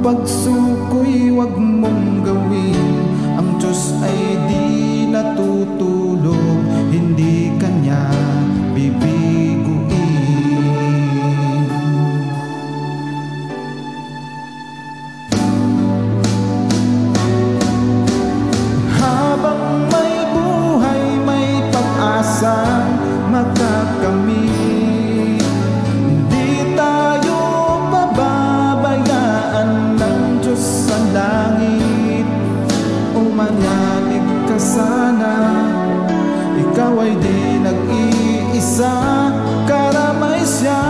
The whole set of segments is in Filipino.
pagsuko'y wag mong gawin. Ang Diyos ay di natutulog, hindi Kanya bibiguin. Habang may buhay, may pag-asang makakamit. Hindi tayo pababayaan ng Diyos sa langit. O manalig ka sana, ikaw ay di nag-iisa, karamay siya.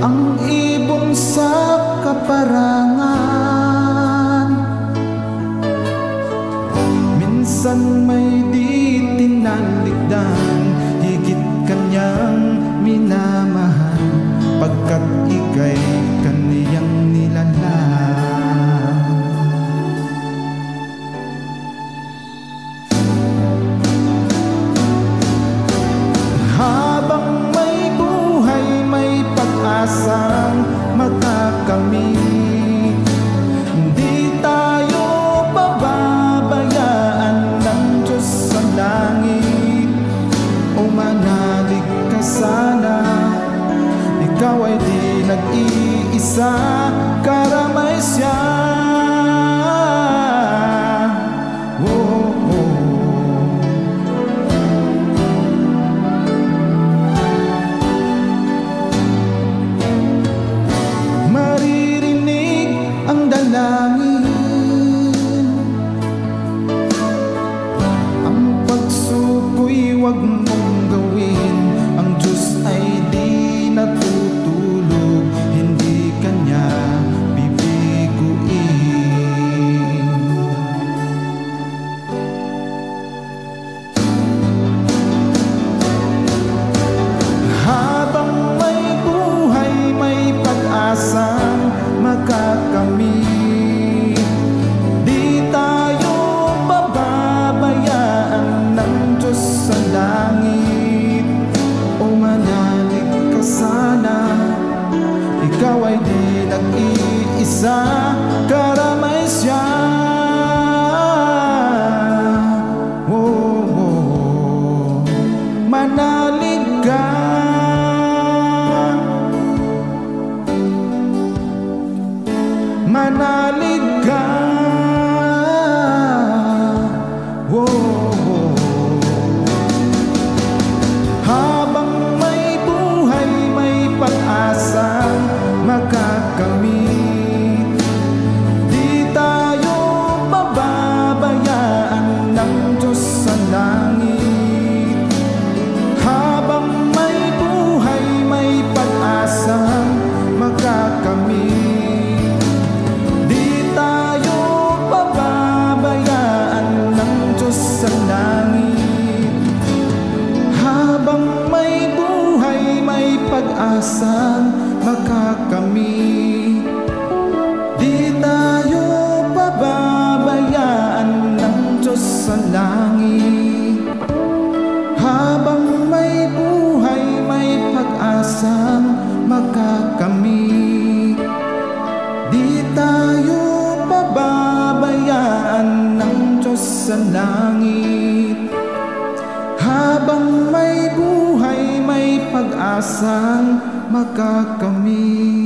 Ang ibon sa kaparangan, minsan may di tinalikdan, higit Kanyang minamahal, pagkat ika'y Kaniyang nilalang. Habang may buhay, may pag-asang makakamit. Hindi tayo pababayaan ng Diyos sa langit. O manalig ka sana, ikaw ay di nag-iisa, karamay siya. Maririnig ang dalangin, ang pagsuko'y wag mong gawin. Ang Diyos ay di natutulog, hindi Kanya bibiguin. Habang may buhay, may pag-asang makakamit. Di tayo pababayaan ng Diyos sa langit. O manalig ka sana, ikaw ay di nag-iisa, karamay siya. Manalig ka, manalig ka. Habang may buhay, may pag-asang makakamit. Di tayo pababayaan ng Diyos sa langit. Habang may buhay, may pag-asang makakamit. Di tayo pababayaan ng Diyos sa langit. Habang may buhay, may pag-asang makakamit. Di tayo pababayaan ng Diyos sa langit. Habang may buhay, may pag-asang makakamit. Di tayo pababayaan ng Diyos sa langit. Habang may buhay, may pag-asang makakamit.